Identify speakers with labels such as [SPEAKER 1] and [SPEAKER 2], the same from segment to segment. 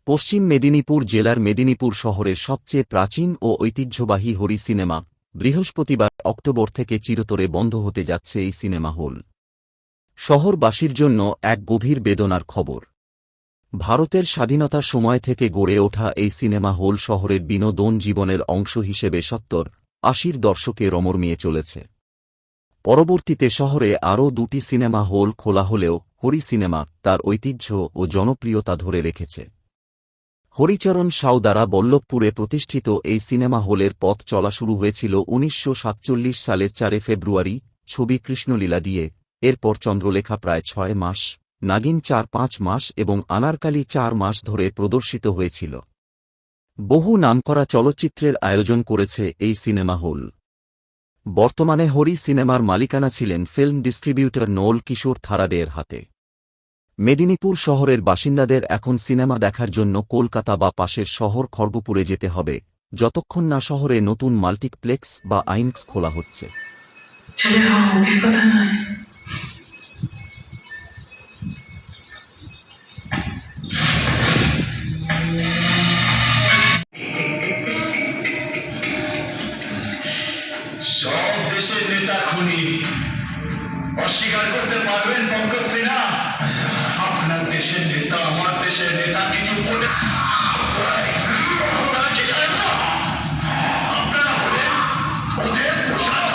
[SPEAKER 1] পশ্চিম মেদিনীপুর জেলার মেদিনীপুর শহরের সবচেয়ে প্রাচীন ও ঐতিহ্যবাহী হরি সিনেমা বৃহস্পতিবার অক্টোবর থেকে চিরতরে বন্ধ হতে যাচ্ছে এই সিনেমা হল। শহরবাসীর জন্য এক গভীর বেদনার খবর। ভারতের স্বাধীনতার সময় থেকে গড়ে ওঠা এই সিনেমা হল শহরের বিনোদন জীবনের অংশ হিসেবে ৭০-৮০ দশকে রমরমিয়ে চলেছে। পরবর্তীতে শহরে আরও ২টি সিনেমা হল খোলা হলেও হরি সিনেমা তার ঐতিহ্য ও জনপ্রিয়তা ধরে রেখেছে। হরিচরণ সাউ দ্বারা বল্লভপুরে প্রতিষ্ঠিত এই সিনেমা হলের পথ চলা শুরু হয়েছিল ১৯৪৭ সালের ৪ ফেব্রুয়ারি ছবি কৃষ্ণলীলা দিয়ে। এরপর চন্দ্রলেখা প্রায় ৬ মাস, নাগিন ৪-৫ মাস এবং আনারকালি ৪ মাস ধরে প্রদর্শিত হয়েছিল। বহু নামকরা চলচ্চিত্রের আয়োজন করেছে এই সিনেমা হল। বর্তমানে হরি সিনেমার মালিকানা ছিলেন ফিল্ম ডিস্ট্রিবিউটর নোল কিশোর থারাডের হাতে। মেদিনীপুর শহরের বাসিন্দাদের এখন সিনেমা দেখার জন্য কলকাতা বা পাশের শহর খড়গপুরে যেতে হবে, যতক্ষণ না শহরে নতুন মাল্টিপ্লেক্স বা আইনক্স খোলা হচ্ছে।
[SPEAKER 2] সব দেশের নেতা খুনি, অস্বীকার করতে পারবেন পঙ্কজ সিনহা? আপনার দেশের নেতা, আমার দেশের নেতা কিছু বলে আপনারা কি জানেন না? আপনারা হলেন ওদের পোশাক।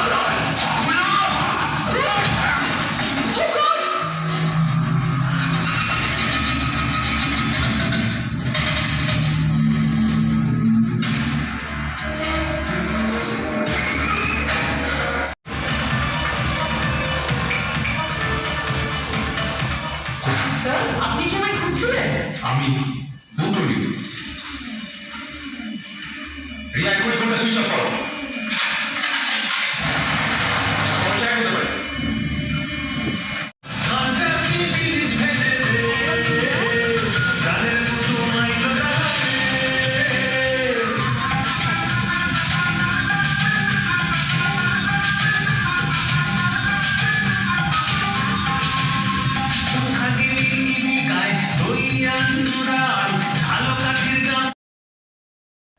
[SPEAKER 3] স্যার, আপনি কি আমায় খুঁজছিলেন?
[SPEAKER 2] আমি বুদুলি রিয়া করে ফোনটা সুইচ অফ করো। পঞ্চায়েত হতে পারে।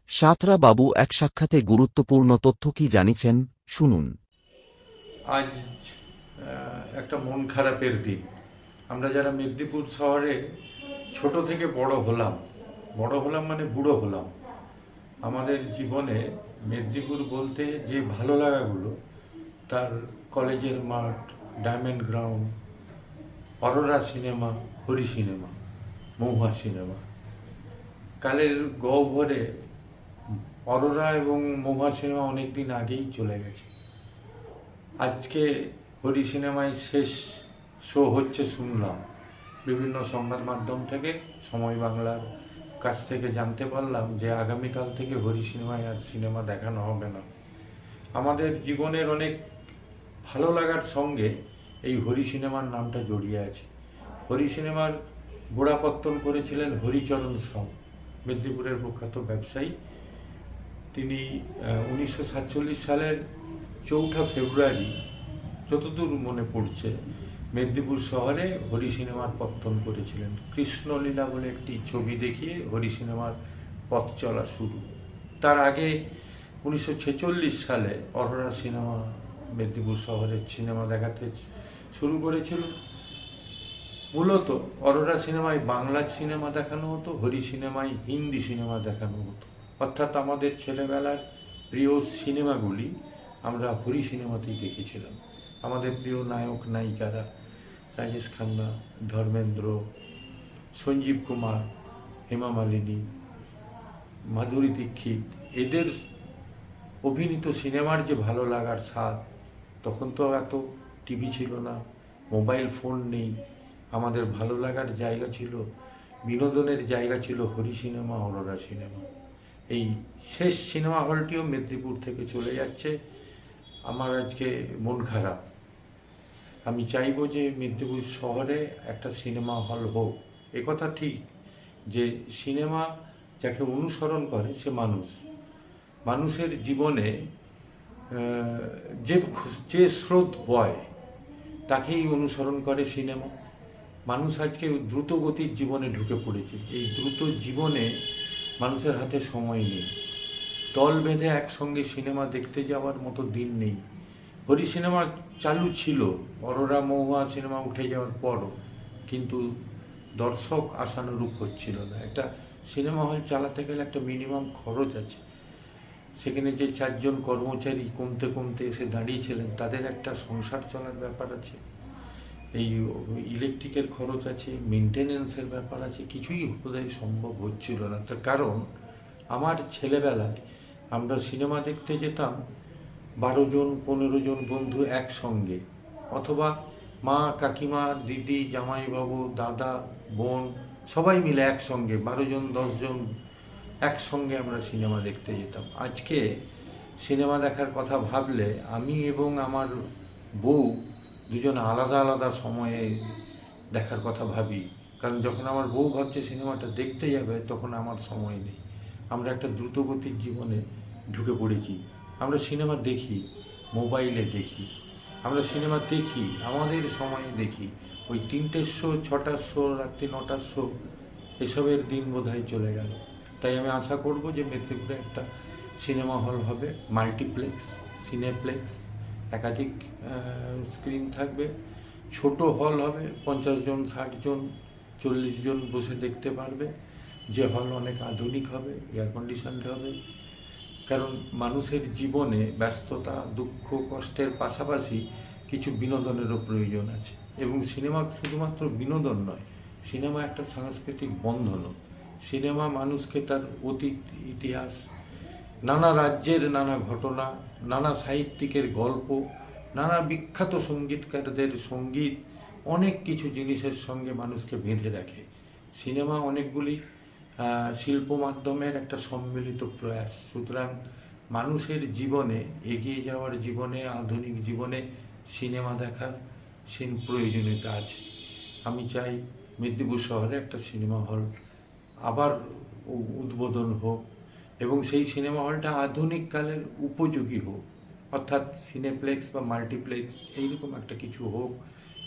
[SPEAKER 1] সাঁতরা বাবু এক সাক্ষাতে গুরুত্বপূর্ণ তথ্য কি জানিয়েছেন, শুনুন।
[SPEAKER 4] আজ একটা মন খারাপের দিন। আমরা যারা মেদিনীপুর শহরে ছোট থেকে বড় হলাম মানে বুড়ো হলাম, আমাদের জীবনে মেদিনীপুর বলতে যে ভালো লাগাগুলো, তার কলেজের মাঠ, Diamond Ground, Aurora cinema, Hari cinema, Mahua cinema. কালের গহ্বরে অরোরা এবং মহুয়া সিনেমা অনেক দিন আগেই চলে গেছে। আজকে হরি সিনেমায় শেষ শো হচ্ছে শুনলাম, বিভিন্ন সংবাদ মাধ্যম থেকে, সময় বাংলার কাছ থেকে জানতে পারলাম যে আগামীকাল থেকে হরি সিনেমায় আর সিনেমা দেখানো হবে না। আমাদের জীবনের অনেক ভালো লাগার সঙ্গে এই হরি সিনেমার নামটা জড়িয়ে আছে। হরি সিনেমার গোড়াপত্তন করেছিলেন হরিচরণ সাউ, মেদিনীপুরের প্রখ্যাত ব্যবসায়ী। তিনি 1947 সালের 4 ফেব্রুয়ারি, যতদূর মনে পড়ছে, মেদিনীপুর শহরে হরি সিনেমার পত্তন করেছিলেন। কৃষ্ণলীলা বলে একটি ছবি দেখিয়ে হরি সিনেমার পথ চলা শুরু। তার আগে 1946 সালে অরোরা সিনেমা মেদিনীপুর শহরে সিনেমা দেখাতে শুরু করেছিল। মূলত অরোরা সিনেমায় বাংলা সিনেমা দেখানো হতো, হরি সিনেমায় হিন্দি সিনেমা দেখানো হতো। অর্থাৎ আমাদের ছেলেবেলার প্রিয় সিনেমাগুলি আমরা হরি সিনেমাতেই দেখেছিলাম। আমাদের প্রিয় নায়ক নায়িকারা রাজেশ খান্না, ধর্মেন্দ্র, সঞ্জীব কুমার, হেমা মালিনী, মাধুরী দীক্ষিত, এদের অভিনীত সিনেমার যে ভালো লাগার স্বাদ, তখন তো এত টিভি ছিল না, মোবাইল ফোন নেই। আমাদের ভালো লাগার জায়গা ছিল, বিনোদনের জায়গা ছিল হরি সিনেমা, অরোরা সিনেমা। এই শেষ সিনেমা হলটিও মেদিনীপুর থেকে চলে যাচ্ছে। আমার আজকে মন খারাপ। আমি চাইব যে মেদিনীপুর শহরে একটা সিনেমা হল হোক। একথা ঠিক যে সিনেমা যাকে অনুসরণ করে সে মানুষের জীবনে যে স্রোত বয় তাকেই অনুসরণ করে সিনেমা। মানুষ আজকে দ্রুত গতির জীবনে ঢুকে পড়েছে। এই দ্রুত জীবনে মানুষের হাতে সময় নেই। দল বেঁধে একসঙ্গে সিনেমা দেখতে যাওয়ার মতো দিন নেই। হরি সিনেমা চালু ছিল, অরোরা মহুয়া সিনেমা উঠে যাওয়ার পরও, কিন্তু দর্শক আশানুরূপ হচ্ছিল না। একটা সিনেমা হল চালাতে গেলে একটা মিনিমাম খরচ আছে। সেখানে যে 4 জন কর্মচারী কমতে কমতে এসে দাঁড়িয়েছিলেন, তাদের একটা সংসার চলার ব্যাপার আছে, এই ইলেকট্রিকের খরচ আছে, মেনটেনেন্সের ব্যাপার আছে, কিছুই বোধহয় সম্ভব হচ্ছিল না। তার কারণ আমার ছেলেবেলায় আমরা সিনেমা দেখতে যেতাম 12 জন 15 জন বন্ধু একসঙ্গে, অথবা মা, কাকিমা, দিদি, জামাইবাবু, দাদা, বোন সবাই মিলে একসঙ্গে 12 জন 10 জন একসঙ্গে আমরা সিনেমা দেখতে যেতাম। আজকে সিনেমা দেখার কথা ভাবলে আমি এবং আমার বউ দুজন আলাদা আলাদা সময়ে দেখার কথা ভাবি। কারণ যখন আমার বউ ভাবছে সিনেমাটা দেখতে যাবে, তখন আমার সময় নেই। আমরা একটা দ্রুতগতির জীবনে ঢুকে পড়েছি। আমরা সিনেমা দেখি, মোবাইলে দেখি, আমরা সিনেমা দেখি আমাদের সময়ে দেখি। ওই 3টের শো, 6টার শো, রাত্রি 9টার শো, এসবের দিন বোধহয় চলে গেল। তাই আমি আশা করব যে মেদিনীপুরে একটা সিনেমা হল হবে, মাল্টিপ্লেক্স, সিনেপ্লেক্স, একাধিক স্ক্রিন থাকবে, ছোট হল হবে, 50 জন, 60 জন, 40 জন বসে দেখতে পারবে। যে হল অনেক আধুনিক হবে, এয়ার কন্ডিশনড হবে। কারণ মানুষের জীবনে ব্যস্ততা, দুঃখ, কষ্টের পাশাপাশি কিছু বিনোদনেরও প্রয়োজন আছে। এবং সিনেমা শুধুমাত্র বিনোদন নয়, সিনেমা একটা সাংস্কৃতিক বন্ধনও। সিনেমা মানুষকে তার অতীত, ইতিহাস, নানা রাজ্যের নানা ঘটনা, নানা সাহিত্যিকের গল্প, নানা বিখ্যাত সঙ্গীতকারদের সঙ্গীত, অনেক কিছু জিনিসের সঙ্গে মানুষকে বেঁধে রাখে। সিনেমা অনেকগুলি শিল্প মাধ্যমের একটা সম্মিলিত প্রয়াস। সুতরাং মানুষের জীবনে, এগিয়ে যাওয়ার জীবনে, আধুনিক জীবনে সিনেমা দেখার প্রয়োজনীয়তা আছে। আমি চাই মেদিনীপুর শহরে একটা সিনেমা হল আবার উদ্বোধন হোক, এবং সেই সিনেমা হলটা আধুনিক কালের উপযোগী হোক, অর্থাৎ সিনেপ্লেক্স বা মাল্টিপ্লেক্স এইরকম একটা কিছু হোক।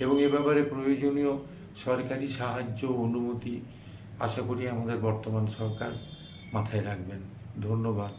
[SPEAKER 4] এবং এ ব্যাপারে প্রয়োজনীয় সরকারি সাহায্য, অনুমতি আশা করি আমাদের বর্তমান সরকার মাথায় রাখবেন। ধন্যবাদ।